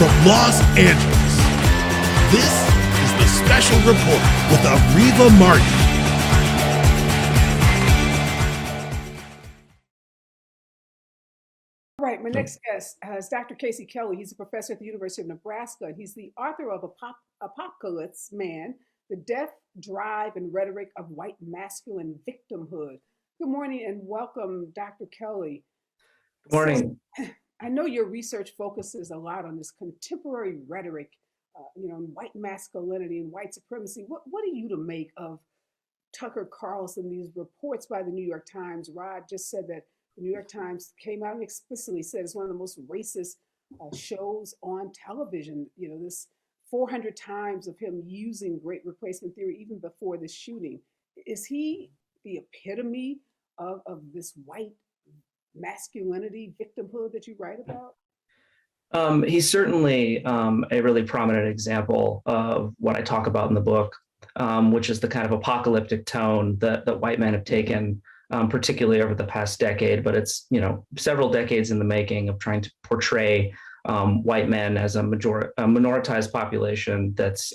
from Los Angeles, this is the Special Report with Areva Martin. All right, my next guest is Dr. Casey Kelly. He's a professor at the University of Nebraska, and he's the author of Apocalypse Man, The Death, Drive, and Rhetoric of White Masculine Victimhood. Good morning and welcome, Dr. Kelly. Good morning. So, I know your research focuses a lot on this contemporary rhetoric, white masculinity and white supremacy. What are you to make of Tucker Carlson, these reports by the New York Times? Rod just said that the New York Times came out and explicitly said it's one of the most racist shows on television. You know, this 400 times of him using great replacement theory even before the shooting. Is he the epitome of this white masculinity victimhood that you write about? He's certainly a really prominent example of what I talk about in the book, which is the kind of apocalyptic tone that white men have taken, particularly over the past decade, but it's, several decades in the making of trying to portray white men as a minoritized population that's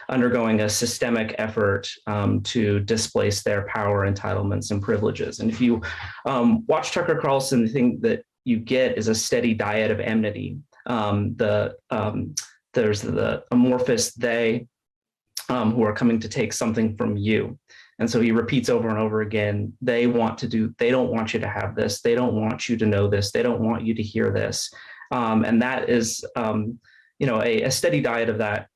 undergoing a systemic effort to displace their power, entitlements, and privileges. And if you watch Tucker Carlson, the thing that you get is a steady diet of enmity. There's the amorphous they who are coming to take something from you. And so he repeats over and over again, they don't want you to have this. They don't want you to know this. They don't want you to hear this. And that is, a steady diet of that,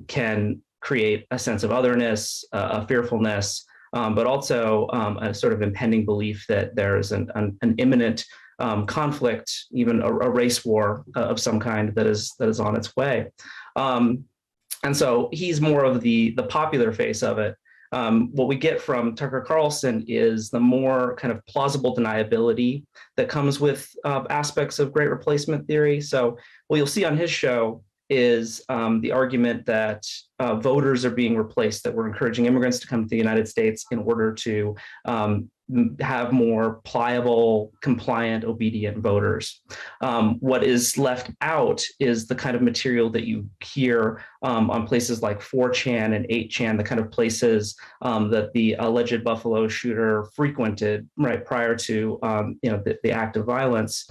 can create a sense of otherness, a fearfulness, but also a sort of impending belief that there is an imminent conflict, even a race war of some kind that is on its way. And so he's more of the popular face of it. What we get from Tucker Carlson is the more kind of plausible deniability that comes with aspects of great replacement theory. So what you'll see on his show is the argument that voters are being replaced, that we're encouraging immigrants to come to the United States in order to have more pliable, compliant, obedient voters. What is left out is the kind of material that you hear on places like 4chan and 8chan, the kind of places that the alleged Buffalo shooter frequented right prior to the act of violence.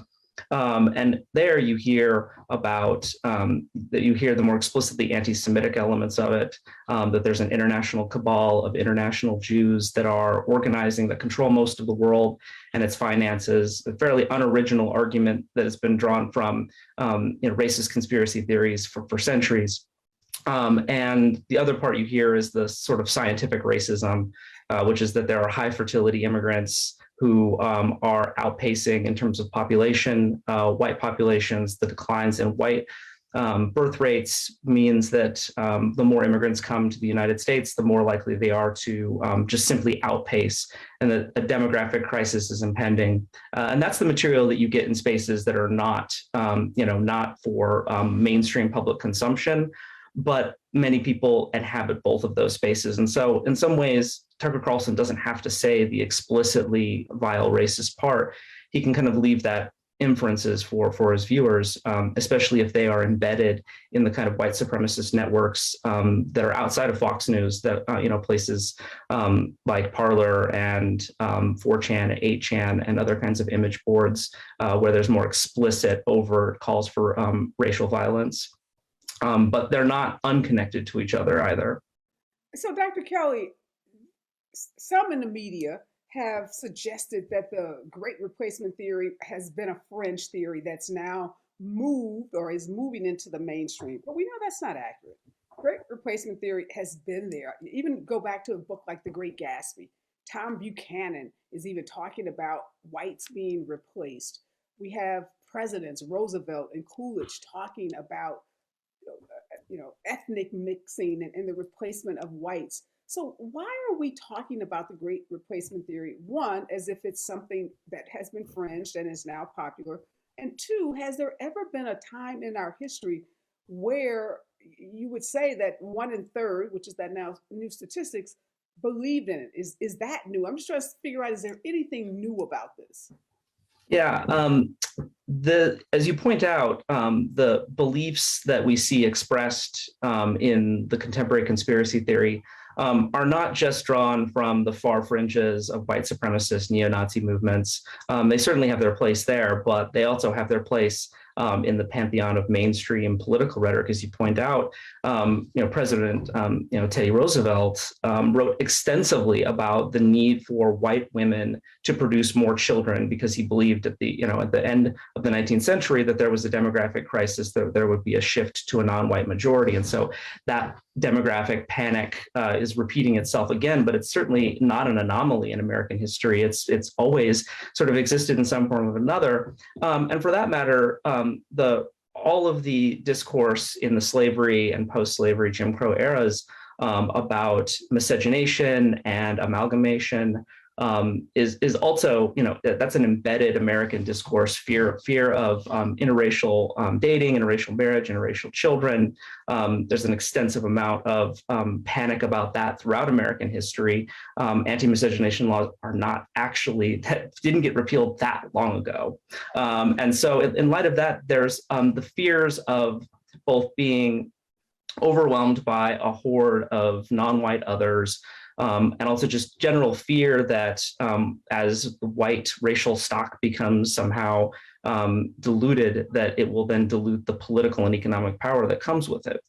And there you hear about that you hear the more explicitly anti-Semitic elements of it, that there's an international cabal of international Jews that are organizing, that control most of the world and its finances, a fairly unoriginal argument that has been drawn from racist conspiracy theories for centuries. And the other part you hear is the sort of scientific racism, which is that there are high fertility immigrants who are outpacing in terms of population, white populations. The declines in white birth rates means that the more immigrants come to the United States, the more likely they are to just simply outpace, and that a demographic crisis is impending. And that's the material that you get in spaces that are not, not for mainstream public consumption, but many people inhabit both of those spaces. And so in some ways, Tucker Carlson doesn't have to say the explicitly vile racist part. He can kind of leave that inferences for his viewers, especially if they are embedded in the kind of white supremacist networks that are outside of Fox News, that, places like Parler and 4chan, 8chan, and other kinds of image boards where there's more explicit, overt calls for racial violence. But they're not unconnected to each other either. So, Dr. Kelly, some in the media have suggested that the great replacement theory has been a fringe theory that's now moved or is moving into the mainstream. But we know that's not accurate. Great replacement theory has been there. Even go back to a book like The Great Gatsby. Tom Buchanan is even talking about whites being replaced. We have presidents, Roosevelt and Coolidge, talking about ethnic mixing and the replacement of whites. So why are we talking about the great replacement theory? One, as if it's something that has been fringed and is now popular. And two, has there ever been a time in our history where you would say that 1/3, which is that now new statistics, believed in it? Is that new? I'm just trying to figure out, is there anything new about this? Yeah, as you point out, the beliefs that we see expressed in the contemporary conspiracy theory are not just drawn from the far fringes of white supremacist neo-Nazi movements. They certainly have their place there, but they also have their place in the pantheon of mainstream political rhetoric, as you point out. President Teddy Roosevelt wrote extensively about the need for white women to produce more children because he believed at the end of the 19th century that there was a demographic crisis, that there would be a shift to a non-white majority, and so that demographic panic is repeating itself again. But it's certainly not an anomaly in American history. It's always sort of existed in some form or another, and for that matter, all of the discourse in the slavery and post-slavery Jim Crow eras about miscegenation and amalgamation is also, that's an embedded American discourse, fear of interracial dating, interracial marriage, interracial children. There's an extensive amount of panic about that throughout American history. Anti-miscegenation laws are not actually, that didn't get repealed that long ago. And so in light of that, there's the fears of both being overwhelmed by a horde of non-white others, and also just general fear that as the white racial stock becomes somehow diluted, that it will then dilute the political and economic power that comes with it.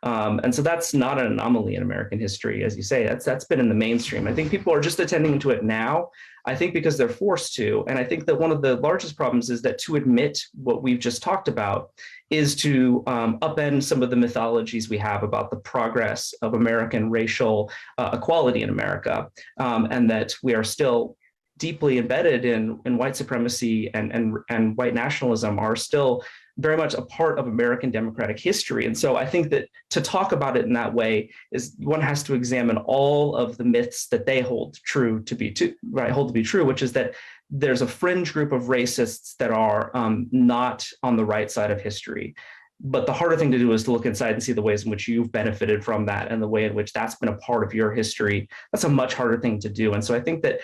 And so that's not an anomaly in American history, as you say. That's been in the mainstream. I think people are just attending to it now, I think because they're forced to. And I think that one of the largest problems is that to admit what we've just talked about is to upend some of the mythologies we have about the progress of American racial equality in America, and that we are still deeply embedded in white supremacy and white nationalism are still very much a part of American democratic history. And so I think that to talk about it in that way is one has to examine all of the myths that they hold to be true, which is that there's a fringe group of racists that are not on the right side of history. But the harder thing to do is to look inside and see the ways in which you've benefited from that and the way in which that's been a part of your history. That's a much harder thing to do. And so I think that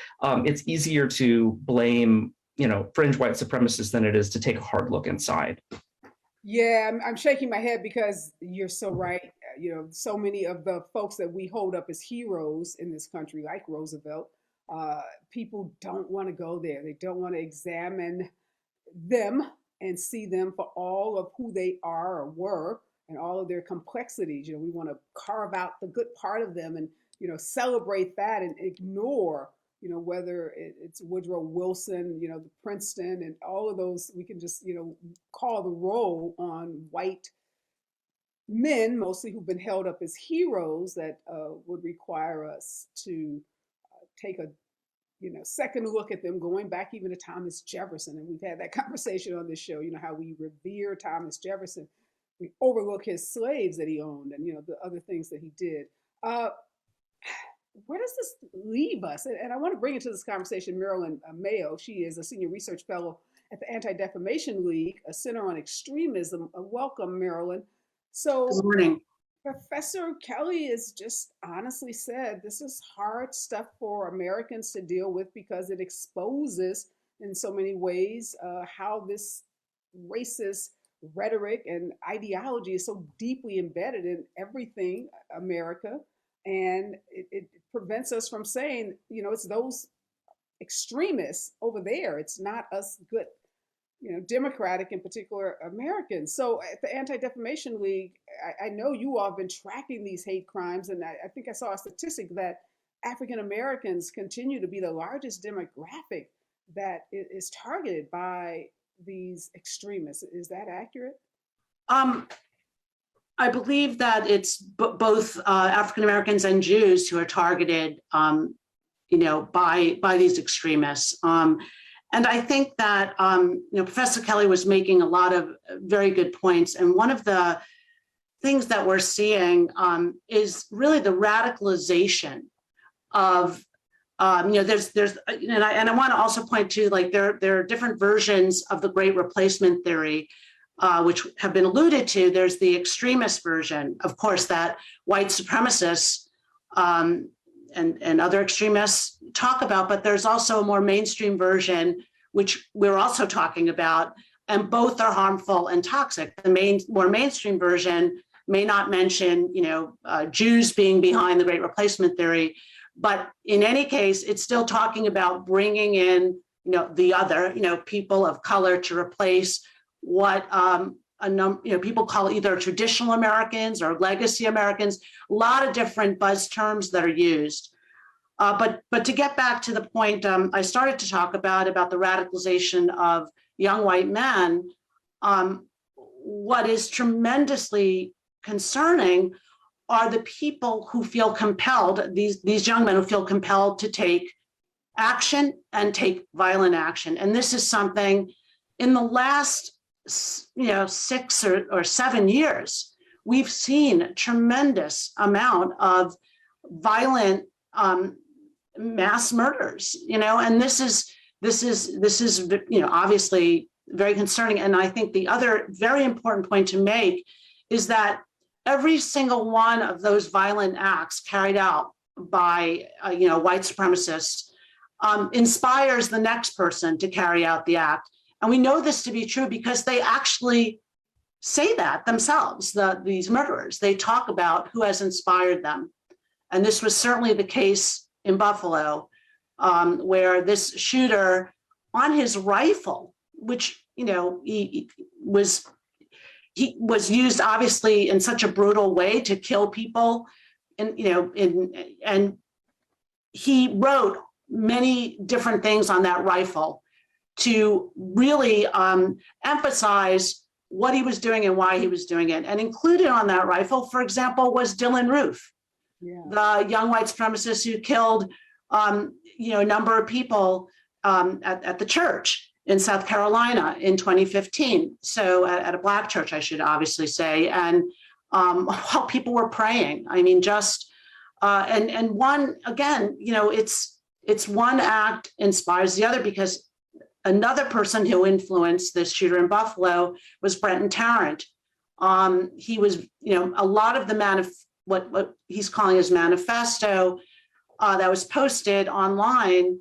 it's easier to blame, fringe white supremacists than it is to take a hard look inside. Yeah, I'm shaking my head because you're so right. So many of the folks that we hold up as heroes in this country, like Roosevelt, people don't want to go there. They don't want to examine them and see them for all of who they are or were and all of their complexities. We want to carve out the good part of them and, celebrate that and ignore, whether it's Woodrow Wilson, the Princeton and all of those, we can just, call the roll on white men, mostly who've been held up as heroes that would require us to take a second look at them, going back even to Thomas Jefferson. And we've had that conversation on this show, how we revere Thomas Jefferson. We overlook his slaves that he owned and, the other things that he did. Where does this leave us? And I want to bring into this conversation Marilyn Mayo. She is a senior research fellow at the Anti-Defamation League, a center on extremism. Welcome, Marilyn. So, good morning. Professor Kelly has just honestly said this is hard stuff for Americans to deal with because it exposes in so many ways how this racist rhetoric and ideology is so deeply embedded in everything America. And it prevents us from saying, it's those extremists over there. It's not us good, Democratic, in particular, Americans. So at the Anti-Defamation League, I know you all have been tracking these hate crimes, and I think I saw a statistic that African Americans continue to be the largest demographic that is targeted by these extremists. Is that accurate? I believe that it's both African Americans and Jews who are targeted, by these extremists. And I think that, Professor Kelly was making a lot of very good points. And one of the things that we're seeing is really the radicalization of, there's, and I want to also point to, there are different versions of the Great Replacement theory, which have been alluded to. There's the extremist version, of course, that white supremacists and other extremists talk about, but there's also a more mainstream version, which we're also talking about, and both are harmful and toxic. The more mainstream version may not mention, Jews being behind the Great Replacement theory, but in any case, it's still talking about bringing in, the other, people of color to replace what people call either traditional Americans or legacy Americans. A lot of different buzz terms that are used. But to get back to the point I started to talk about the radicalization of young white men, what is tremendously concerning are the people who feel compelled, these young men who feel compelled to take action and take violent action. And this is something in the last 6 or 7 years, we've seen a tremendous amount of violent mass murders, and this is obviously very concerning. And I think the other very important point to make is that every single one of those violent acts carried out by white supremacists inspires the next person to carry out the act. And we know this to be true because they actually say that themselves, these murderers. They talk about who has inspired them. And this was certainly the case in Buffalo, where this shooter on his rifle, which, he was used obviously in such a brutal way to kill people. And he wrote many different things on that rifle to really emphasize what he was doing and why he was doing it. And included on that rifle, for example, was Dylan Roof, the young white supremacist who killed a number of people at the church in South Carolina in 2015. So at a Black church, I should obviously say. And while people were praying, I mean, and one, again, it's one act inspires the other, because another person who influenced this shooter in Buffalo was Brenton Tarrant. He was, a lot of the what he's calling his manifesto that was posted online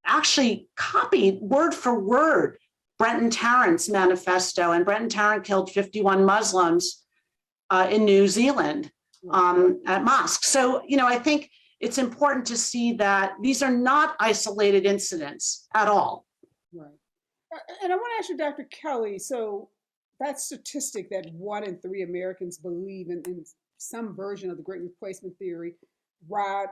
actually copied word for word Brenton Tarrant's manifesto. And Brenton Tarrant killed 51 Muslims in New Zealand at mosques. So, I think it's important to see that these are not isolated incidents at all. Right. And I want to ask you, Dr. Kelly, so that statistic that 1 in 3 Americans believe in some version of the Great Replacement theory, Rod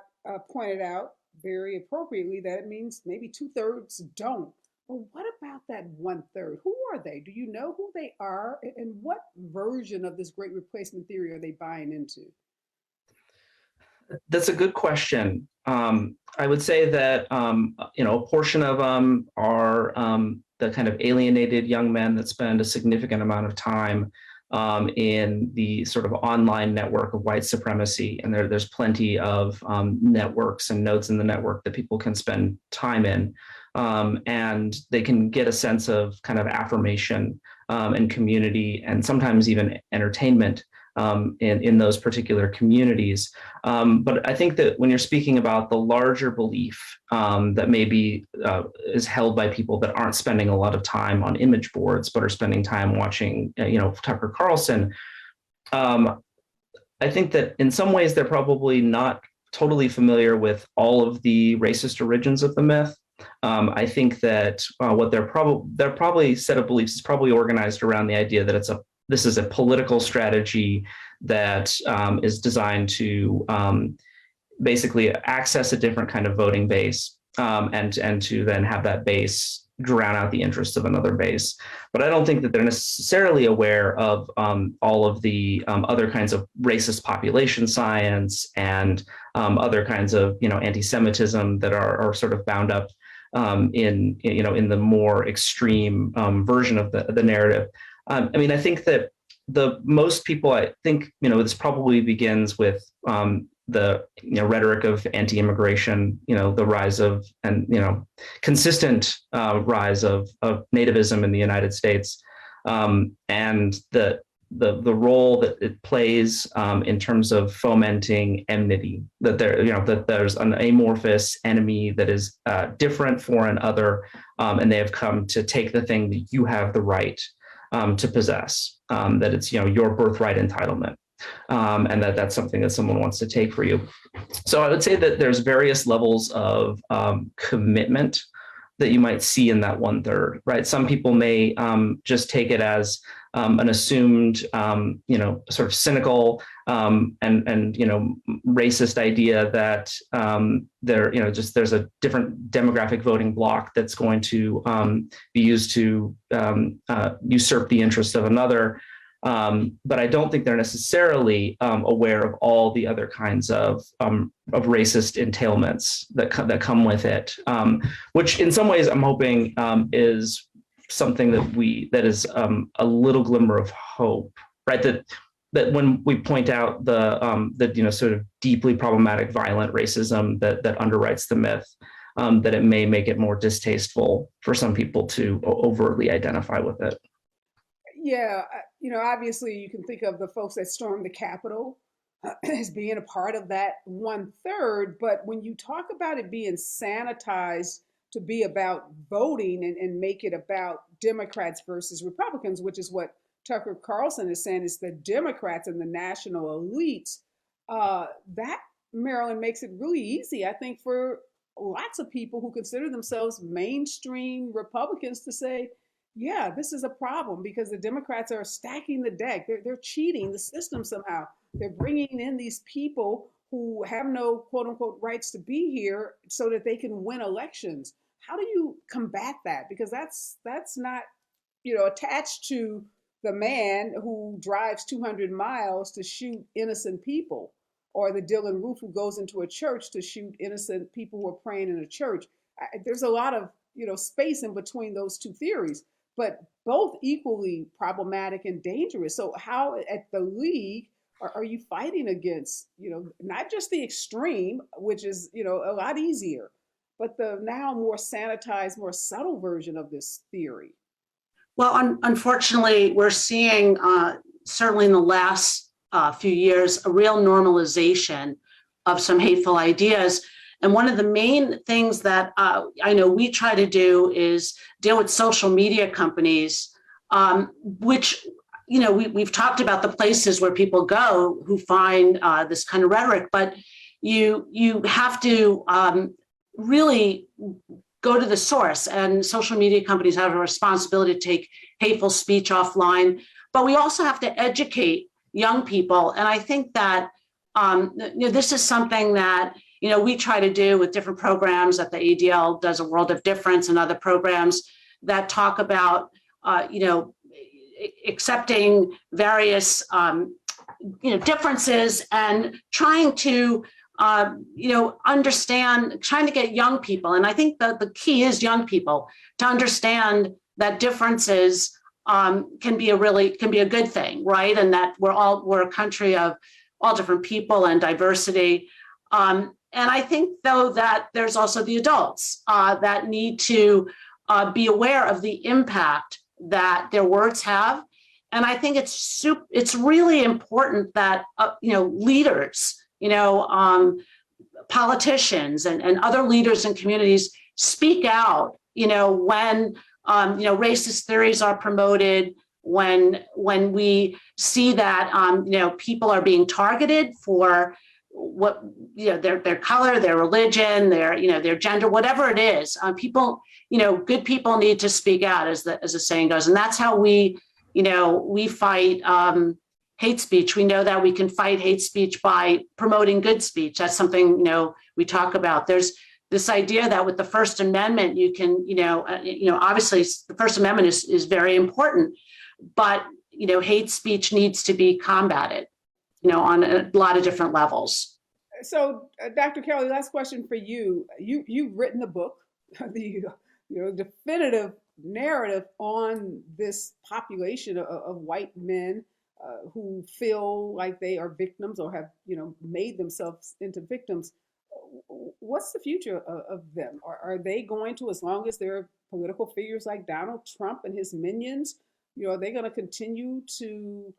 pointed out very appropriately that it means maybe 2/3 don't. Well, what about that 1/3? Who are they? Do you know who they are? And what version of this Great Replacement theory are they buying into? That's a good question. I would say that a portion of them are the kind of alienated young men that spend a significant amount of time in the sort of online network of white supremacy, and there's plenty of networks and nodes in the network that people can spend time in, and they can get a sense of kind of affirmation and community, and sometimes even entertainment in those particular communities. But I think that when you're speaking about the larger belief that maybe is held by people that aren't spending a lot of time on image boards, but are spending time watching, Tucker Carlson, I think that in some ways they're probably not totally familiar with all of the racist origins of the myth. I think that what their probably set of beliefs is probably organized around the idea that this is a political strategy that is designed to basically access a different kind of voting base and to then have that base drown out the interests of another base. But I don't think that they're necessarily aware of all of the other kinds of racist population science and other kinds of anti-Semitism that are sort of bound up in the more extreme version of the narrative. I think that most people, this probably begins with the rhetoric of anti-immigration, the rise of and consistent rise of nativism in the United States, and the the role that it plays in terms of fomenting enmity. That that there's an amorphous enemy that is different, foreign, other, and they have come to take the thing that you have the right to possess. That it's your birthright entitlement. And that's something that someone wants to take for you. So I would say that there's various levels of commitment that you might see in that 1/3, right? Some people may just take it as an assumed, sort of cynical and racist idea that there's a different demographic voting bloc that's going to be used to usurp the interest of another. But I don't think they're necessarily aware of all the other kinds of racist entailments that come with it, which in some ways I'm hoping is something that is a little glimmer of hope, right? That when we point out the sort of deeply problematic, violent racism that underwrites the myth, that it may make it more distasteful for some people to overtly identify with it. Yeah, obviously you can think of the folks that stormed the Capitol as being a part of that 1/3, but when you talk about it being sanitized to be about voting and make it about Democrats versus Republicans, which is what Tucker Carlson is saying, is the Democrats and the national elites, that, Marilyn, makes it really easy, I think, for lots of people who consider themselves mainstream Republicans to say, yeah, this is a problem because the Democrats are stacking the deck. They're cheating the system somehow. They're bringing in these people who have no quote unquote rights to be here so that they can win elections. How do you combat that? Because that's not, attached to the man who drives 200 miles to shoot innocent people, or the Dylan Roof who goes into a church to shoot innocent people who are praying in a church. There's a lot of space in between those two theories, but both equally problematic and dangerous. So how at the league are you fighting against, not just the extreme, which is, a lot easier, but the now more sanitized, more subtle version of this theory? Well, unfortunately, we're seeing, certainly in the last few years, a real normalization of some hateful ideas. And one of the main things that I know we try to do is deal with social media companies, which, we've talked about the places where people go who find this kind of rhetoric, but you have to really go to the source, and social media companies have a responsibility to take hateful speech offline, but we also have to educate young people. And I think that this is something that we try to do with different programs that the ADL does, A World of Difference, and other programs that talk about accepting various differences and trying to understand, trying to get young people. And I think that the key is young people to understand that differences can be a good thing, right? And that we're a country of all different people and diversity. And I think, though, that there's also the adults that need to be aware of the impact that their words have. And I think it's really important that leaders, politicians and other leaders in communities speak out, when racist theories are promoted, when we see that people are being targeted for what their color, their religion, their gender, whatever it is. People, good people need to speak out, as the saying goes, and that's how we fight hate speech. We know that we can fight hate speech by promoting good speech. That's something we talk about. There's this idea that with the First Amendment, you can obviously the First Amendment is very important, but hate speech needs to be combated on a lot of different levels. So, Dr. Kelly, last question for you. You've written the book, the definitive narrative on this population of white men who feel like they are victims or have made themselves into victims. What's the future of them? Are they going to, as long as there are political figures like Donald Trump and his minions, are they going to continue to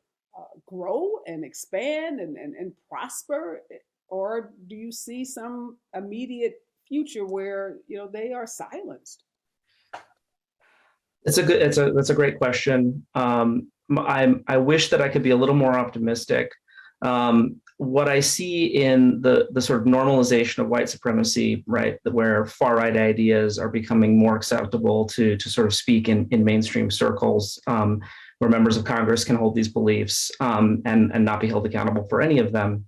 grow and expand and prosper? Or do you see some immediate future where, they are silenced? That's a great question. I wish that I could be a little more optimistic. What I see in the sort of normalization of white supremacy, right, where far right ideas are becoming more acceptable to sort of speak in mainstream circles, where members of Congress can hold these beliefs and not be held accountable for any of them.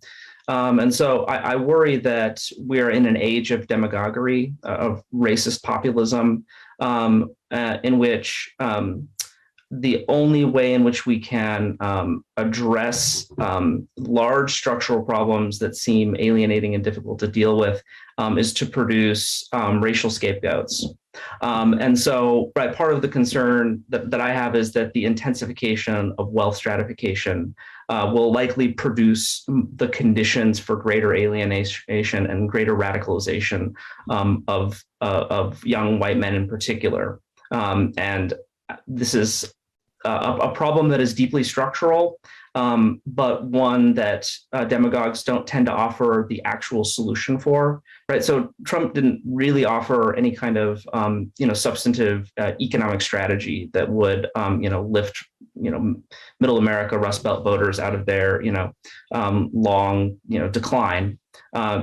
And so I worry that we're in an age of demagoguery, of racist populism, in which the only way in which we can address large structural problems that seem alienating and difficult to deal with is to produce racial scapegoats. And so, right, part of the concern that I have is that the intensification of wealth stratification will likely produce the conditions for greater alienation and greater radicalization of young white men in particular. And this is a problem that is deeply structural, but one that demagogues don't tend to offer the actual solution for. Right, so Trump didn't really offer any kind of substantive economic strategy that would lift middle America Rust Belt voters out of their long decline.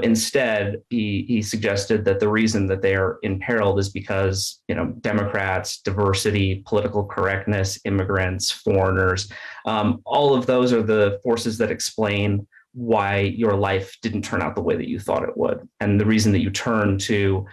Instead, he suggested that the reason that they are imperiled is because Democrats, diversity, political correctness, immigrants, foreigners, all of those are the forces that explain why your life didn't turn out the way that you thought it would. And the reason that you turn to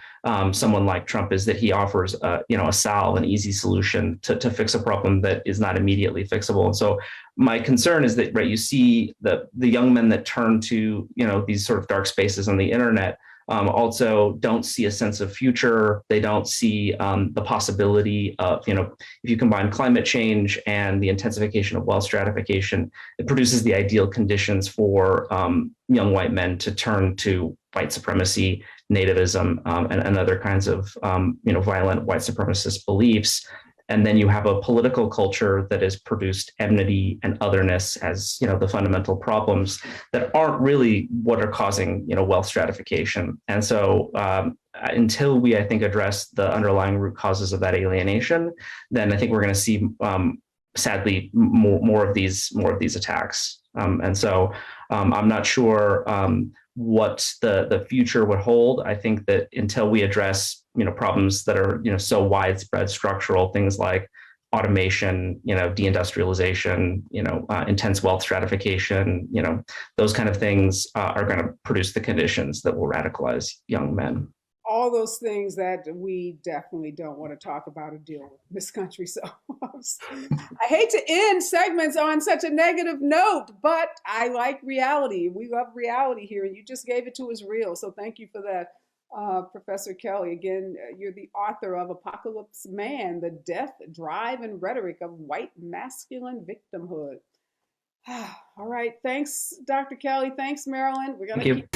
someone like Trump is that he offers a salve, an easy solution to fix a problem that is not immediately fixable. And so my concern is that, right, you see the young men that turn to these sort of dark spaces on the internet also don't see a sense of future. They don't see the possibility of, if you combine climate change and the intensification of wealth stratification, it produces the ideal conditions for young white men to turn to white supremacy, nativism, and other kinds of, violent white supremacist beliefs. And then you have a political culture that has produced enmity and otherness as the fundamental problems that aren't really what are causing wealth stratification. And so until we, I think, address the underlying root causes of that alienation, then I think we're going to see sadly more of these attacks. And so I'm not sure what the future would hold. I think that until we address problems that are so widespread structural, things like automation, deindustrialization, intense wealth stratification, those kind of things are going to produce the conditions that will radicalize young men. All those things that we definitely don't want to talk about or deal with in this country. So I hate to end segments on such a negative note, but I like reality. We love reality here, and you just gave it to us real. So thank you for that, Professor Kelly. Again, you're the author of Apocalypse Man, The Death, Drive, and Rhetoric of White Masculine Victimhood. All right. Thanks, Dr. Kelly. Thanks, Marilyn. We're going to keep